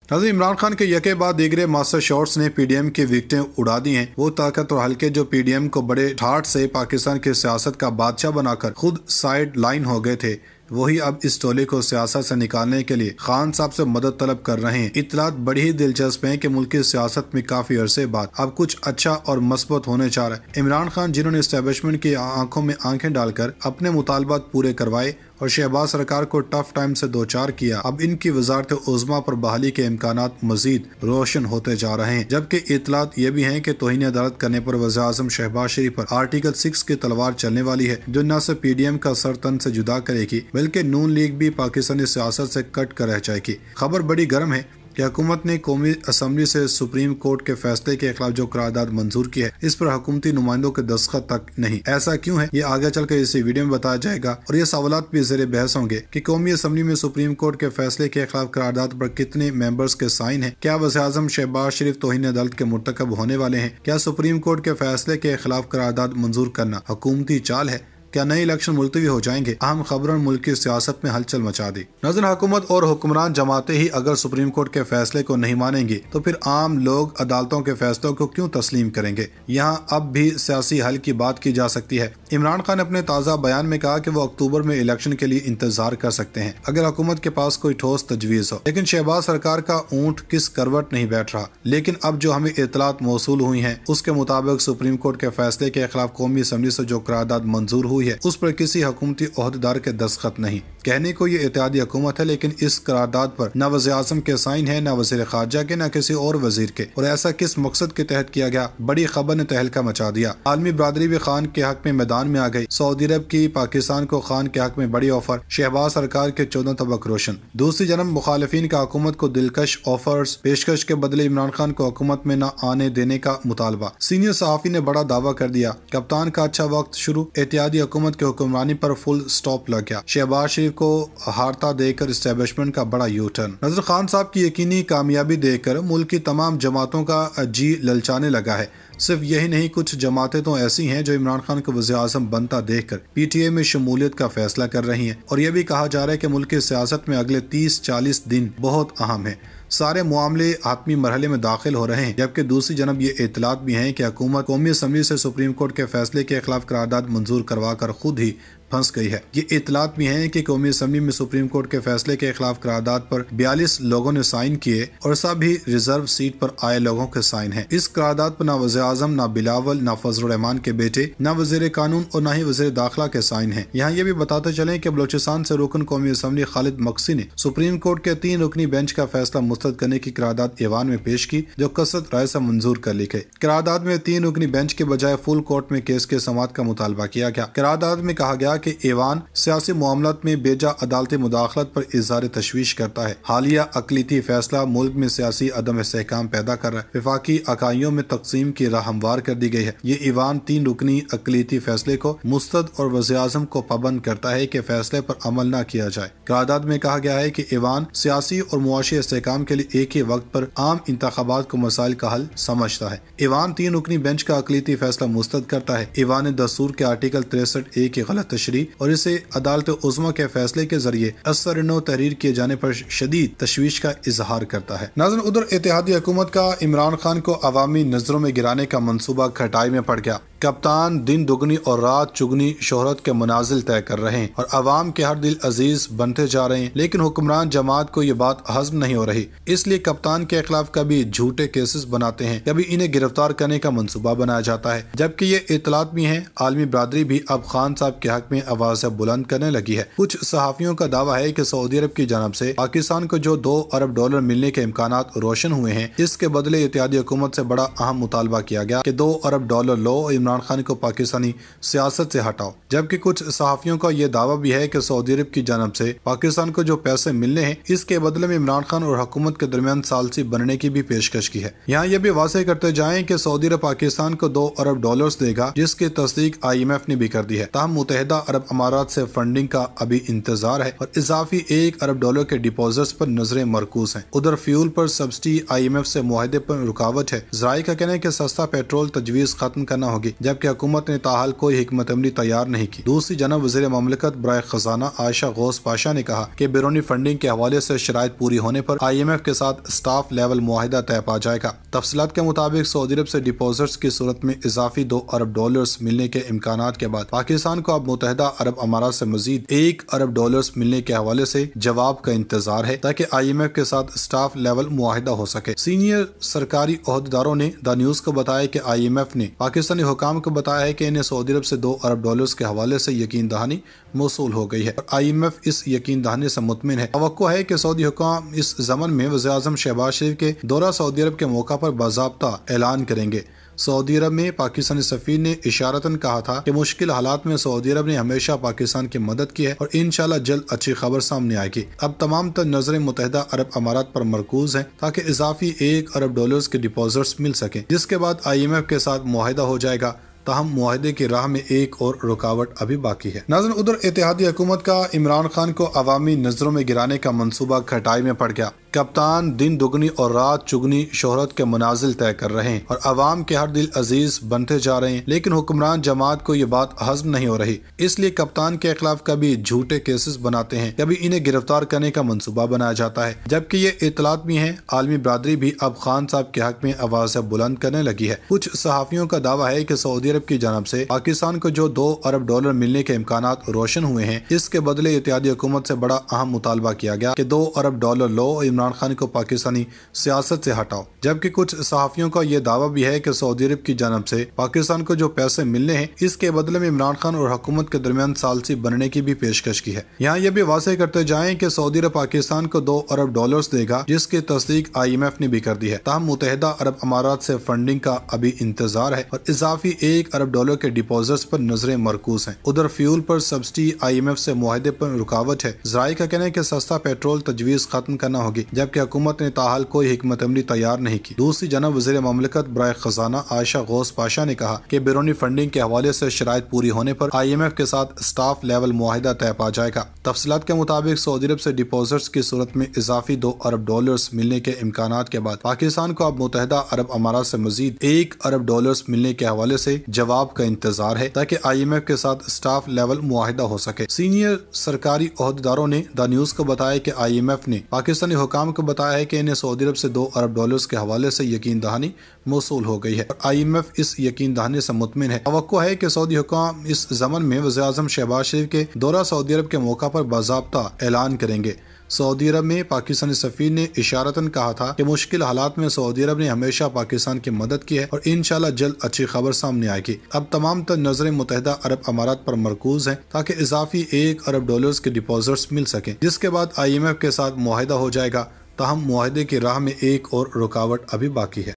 नाज़रीन, इमरान खान के यके बाद दीगरे मास्टर शॉट्स ने पीडीएम की विकेटें उड़ा दी हैं। वो ताकत और हल्के जो पीडीएम को बड़े ठाठ से पाकिस्तान की सियासत का बादशाह बनाकर खुद साइड लाइन हो गए थे, वही अब इस टोले को सियासत से निकालने के लिए खान साहब से मदद तलब कर रहे हैं। इत्तलात बड़ी ही दिलचस्प है कि मुल्क की सियासत में काफी अरसे बाद अब कुछ अच्छा और मस्बत होने जा रहा है। इमरान खान, जिन्होंने एस्टेब्लिशमेंट की आंखों में आंखें डालकर अपने मुतालबात पूरे करवाए और शहबाज सरकार को टफ टाइम से दो चार किया, अब इनकी वजारत उज़्मा पर बहाली के इम्कानात मजीद रोशन होते जा रहे हैं। जबकि इत्तलात ये भी हैं कि तौहीन अदालत करने पर वज़ीर आज़म शहबाज शरीफ पर आर्टिकल 6 की तलवार चलने वाली है, जो न सिर्फ पीडीएम का सर तन से जुदा करेगी बल्कि नून लीग भी पाकिस्तानी सियासत से कट कर रह जाएगी। खबर बड़ी गर्म है कि हुकूमत ने कौमी असम्बली से सुप्रीम कोर्ट के फैसले के खिलाफ जो करारदाद मंजूर की है, इस पर हुकूमती नुमाइंदों के दस्तखत तक नहीं। ऐसा क्यों है, ये आगे चलकर इसी वीडियो में बताया जाएगा और ये सवालात भी ज़ेरे बहस होंगे कि कौमी असम्बली में सुप्रीम कोर्ट के फैसले के खिलाफ करारदाद पर कितने मेंबर्स के साइन हैं, क्या वज़ीर आज़म शहबाज शरीफ तौहीन अदालत के मुर्तकब होने वाले हैं, क्या सुप्रीम कोर्ट के फैसले के खिलाफ करारदाद मंजूर करना हुकूमती चाल है, क्या नए इलेक्शन मुलतवी हो जाएंगे। अहम खबरों मुल्क की सियासत में हलचल मचा दी। नाज़रीन, हुकूमत और हुक्मरान जमाते ही अगर सुप्रीम कोर्ट के फैसले को नहीं मानेंगे तो फिर आम लोग अदालतों के फैसलों को क्यों तस्लीम करेंगे। यहाँ अब भी सियासी हल की बात की जा सकती है। इमरान खान ने अपने ताज़ा बयान में कहा कि वो अक्टूबर में इलेक्शन के लिए इंतजार कर सकते हैं अगर हुकूमत के पास कोई ठोस तजवीज़ हो। लेकिन शहबाज सरकार का ऊँट किस करवट नहीं बैठ रहा। लेकिन अब जो हमें इत्तलात मौसूल हुई है उसके मुताबिक सुप्रीम कोर्ट के फैसले के खिलाफ कौमी असम्बली से जो करारदाद मंजूर हुई है उस पर किसी हुकूमती ओहदेदार के दस्तखत नहीं। कहने को ये इत्तेहादी हुकूमत है, लेकिन इस करारदाद पर न वज़ीर आज़म के साइन है, न वज़ीर खारजा के, न किसी और वजीर के। और ऐसा किस मकसद के तहत किया गया, बड़ी खबर ने तहलका मचा दिया। आलमी बरादरी भी खान के हक में मैदान में आ गई। सऊदी अरब की पाकिस्तान को खान के हक में बड़ी ऑफर, शहबाज सरकार के 14 तबक रोशन। दूसरी जन्म मुखालिफिन का हुकूमत को दिलकश ऑफर्स पेशकश के बदले इमरान खान को हुकूमत में न आने देने का मुतालबा। सीनियर सहाफी ने बड़ा दावा कर दिया, कप्तान का अच्छा वक्त शुरू, इत्तेहादी हुकूमत के हुक्मरानी पर फुल स्टॉप लग गया। शहबाज शरीफ को हारता देकर एस्टेब्लिशमेंट का बड़ा यू टर्न। नजर खान साहब की यकीनी कामयाबी देखकर मुल्क की तमाम जमातों का जी ललचाने लगा है। सिर्फ यही नहीं, कुछ जमातें तो ऐसी हैं जो इमरान खान को वज़ीर आज़म बनता देखकर पीटीए में शमूलियत का फैसला कर रही हैं। और यह भी कहा जा रहा है कि मुल्क की सियासत में अगले 30-40 दिन बहुत अहम है। सारे मामले हातमी मरहले में दाखिल हो रहे हैं। जबकि दूसरी जानब ये इत्तलात भी हैं कि हुकूमत कौमी असम्बली से सुप्रीम कोर्ट के फैसले के खिलाफ करारदाद मंजूर करवा कर खुद ही फंस गई है। ये इत्तलात भी हैं कि कौमी असम्बली में सुप्रीम कोर्ट के फैसले के खिलाफ करारदाद पर 42 लोगों ने साइन किए और सभी रिजर्व सीट पर आए लोगों के साइन हैं। इस करारदाद पर न वज़ीर आज़म, न बिलावल, न फजल रहमान के बेटे, न वज़ीर कानून और न ही वज़ीर दाखिला के साइन हैं। यहाँ ये भी बताते चले कि बलोचिस्तान से रुकन कौमी असम्बली खालिद मक्सी ने सुप्रीम कोर्ट के 3 रुकनी बेंच का फैसला मुस्तरद करने की करारदाद ईवान में पेश की, जो कसरत राय से मंजूर कर ली गई। करारदाद में 3 रुकनी बेंच के बजाय फुल कोर्ट में केस के समाअत का मुतालबा किया गया। करारदाद में कहा गया कि ईवान सियासी मामलात में बेजा अदालती मुदाखलत पर इज़हार तशवीश करता है। हालिया अकलीती फैसला मुल्क में सियासी अदम इस्तेहकाम पैदा कर रहा है। विफाकी इकाइयों में तकसीम की राह हमवार कर दी गई है। ये ईवान 3 रुकनी अकलीती फैसले को मुस्तद और वज़ीर आज़म को पाबंद करता है कि फैसले पर अमल न किया जाए। करारदाद में कहा गया है कि ईवान सियासी और मुआशी इस्तेहकाम के लिए एक ही वक्त पर आम इंतखाबात को मसाइल का हल समझता है। ईवान 3 रुकनी बेंच का अकलीती फैसला मुस्तद करता है। ईवान दस्तूर के आर्टिकल 63A की गलत तशरीह और इसे अदालत उज़्मा के फैसले के जरिए असर नो तहरीर किए जाने पर शदीद तशवीश का इजहार करता है। नाज़रीन, उधर इत्तेहादी हुकूमत का इमरान खान को अवामी नजरों में गिराने का मंसूबा खटाई में पड़ गया। कप्तान दिन दुगनी और रात चुगनी शोहरत के मनाजिल तय कर रहे हैं और अवाम के हर दिल अजीज बनते जा रहे हैं। लेकिन हुक्मरान जमात को ये बात हजम नहीं हो रही, इसलिए कप्तान के खिलाफ कभी झूठे केसेस बनाते हैं, कभी इन्हें गिरफ्तार करने का मंसूबा बनाया जाता है। जबकि ये इत्तलात भी हैं, आलमी बरादरी भी अब खान साहब के हक में आवाज बुलंद करने लगी है। कुछ सहाफियों का दावा है कि सऊदी अरब की जानब से पाकिस्तान को जो $2 अरब मिलने के इम्कानात रोशन हुए हैं, इसके बदले इत्तेहादी हुकूमत से बड़ा अहम मुतालबा किया गया कि $2 अरब लो, इमरान खान को पाकिस्तानी सियासत से हटाओ। जबकि कुछ सहाफियों का यह दावा भी है कि सऊदी अरब की जानब से पाकिस्तान को जो पैसे मिलने हैं, इसके बदले में इमरान खान और हुकूमत के दरमियान सालसी बनने की भी पेशकश की है। यहाँ ये भी वाज़ेह करते जाएं कि सऊदी अरब पाकिस्तान को $2 अरब देगा, जिसकी तस्दीक IMF ने भी कर दी है। ताहम मुत्तहिदा अरब अमारात से फंडिंग का अभी इंतजार है और इजाफी $1 अरब के डिपॉजिट्स पर नजरें मरकूज हैं। उधर फ्यूल पर सब्सिडी IMF से मुआहदे पर रुकावट है। ज़राए का कहना है कि सस्ता पेट्रोल तजवीज़ खत्म करना होगी। जबकि हुकूमत ने ताहाल कोई हिकमत अमली तैयार नहीं की। दूसरी जनब वज़ीर ममलकत बराए खजाना आयशा गौस पाशा ने कहा कि बैरूनी फंडिंग के हवाले से शराइत पूरी होने पर IMF के साथ स्टाफ लेवल मुआहिदा तय पा जाएगा। तफसीलात के मुताबिक सऊदी अरब से डिपॉजिट्स की सूरत में इजाफी $2 अरब मिलने के इम्कानात के बाद पाकिस्तान को अब मुत्तहिदा अरब अमारात से मजीद $1 अरब मिलने के हवाले से जवाब का इंतजार है ताकि IMF के साथ स्टाफ लेवल मुआहिदा हो सके। सीनियर सरकारी ओहदेदारों ने द न्यूज को बताया कि IMF ने पाकिस्तानी हुकाम को बताया है कि इन्हें सऊदी अरब से $2 अरब के हवाले से यकीन दहानी मौसूल हो गई है और IMF इस यकीन दहानी से मुतमिन है। तवक्को है कि सऊदी हुकाम इस जमन में वज़ीर आज़म शहबाज शरीफ के दौरा सऊदी अरब के मौका पर बाज़ाब्ता ऐलान करेंगे। सऊदी अरब में पाकिस्तानी सफीर ने इशारतन कहा था कि मुश्किल हालात में सऊदी अरब ने हमेशा पाकिस्तान की मदद की है और इंशाल्लाह जल्द अच्छी खबर सामने आएगी। अब तमाम तर नजरें मुत्तहिदा अरब अमारात पर मरकूज हैं ताकि इजाफी $1 अरब के डिपॉजिट्स मिल सकें, जिसके बाद IMF के साथ मुआहिदा हो जाएगा। ताहम मुआहिदे की राह में एक और रुकावट अभी बाकी है। नाज़रीन, उधर इत्तेहादी हुकूमत का इमरान खान को अवामी नजरों में गिराने का मंसूबा खटाई में पड़ गया। कप्तान दिन दुगनी और रात चुगनी शोहरत के मनाजिल तय कर रहे हैं और अवाम के हर दिल अजीज बनते जा रहे हैं, लेकिन हुक्मरान जमात को ये बात हजम नहीं हो रही। इसलिए कप्तान के खिलाफ कभी झूठे केसेस बनाते हैं, कभी इन्हें गिरफ्तार करने का मंसूबा बनाया जाता है, जबकि ये इतलात भी हैं। आलमी बरादरी भी अब खान साहब के हक में आवाज़ बुलंद करने लगी है। कुछ सहाफियों का दावा है कि सऊदी अरब की जानब से पाकिस्तान को जो $2 अरब मिलने के इम्कानात रोशन हुए हैं, इसके बदले इत्तेहादी हुकूमत से बड़ा अहम मुतालबा किया गया कि $2 अरब लो, इमरान खान को पाकिस्तानी सियासत से हटाओ। जबकि कुछ सहाफियों का यह दावा भी है कि सऊदी अरब की जानब से पाकिस्तान को जो पैसे मिलने हैं, इसके बदले में इमरान खान और हुकूमत के दरमियान सालसी बनने की भी पेशकश की है। यहाँ यह भी वाज़ेह करते जाएं कि सऊदी अरब पाकिस्तान को $2 अरब देगा, जिसकी तस्दीक IMF ने भी कर दी है। ताहम मुत्तहिदा अरब अमारात से फंडिंग का अभी इंतजार है और इजाफी $1 अरब के डिपॉजिट्स पर नजरें मरकूज हैं। उधर फ्यूल पर सब्सिडी IMF से मुआहदे पर रुकावट है। ज़राई का कहना है कि सस्ता पेट्रोल तजवीज़ खत्म करना होगी, जबकि हुकूमत ने ताहाल कोई हिकमत अमली तैयार नहीं की। दूसरी जनब वज़ीर ममलकत बराए खजाना आयशा गौस पाशा ने कहा कि बैरूनी फंडिंग के हवाले से शराइत पूरी होने पर IMF के साथ स्टाफ लेवल मुआहिदा तय पा जाएगा। तफसीलात के मुताबिक सऊदी अरब से डिपॉजिट्स की सूरत में इजाफी $2 अरब मिलने के इम्कानात के बाद पाकिस्तान को अब मुत्तहिदा अरब अमारात से मजीद $1 अरब मिलने के हवाले से जवाब का इंतजार है ताकि IMF के साथ स्टाफ लेवल मुआहिदा हो सके। सीनियर सरकारी ओहदेदारों ने द न्यूज को बताया कि IMF ने पाकिस्तानी हुकाम को बताया है कि इन्हें सऊदी अरब से $2 अरब के हवाले से यकीन दहानी मौसूल हो गई है और IMF इस यकीन दहानी से मुतमिन है। तवक्को है कि सऊदी हुकाम इस जमन में वज़ीर आज़म शहबाज शरीफ के दौरा सऊदी अरब के मौका पर बाज़ाब्ता ऐलान करेंगे। सऊदी अरब में पाकिस्तानी सफीर ने इशारतन कहा था कि मुश्किल हालात में सऊदी अरब ने हमेशा पाकिस्तान की मदद की है और इंशाल्लाह जल्द अच्छी खबर सामने आएगी। अब तमाम तर नजरें मुत्तहिदा अरब अमारात पर मरकूज हैं ताकि इजाफी $1 अरब के डिपॉजिट्स मिल सकें, जिसके बाद IMF के साथ मुआहिदा हो जाएगा। ताहम मुआहिदे की राह में एक और रुकावट अभी बाकी है।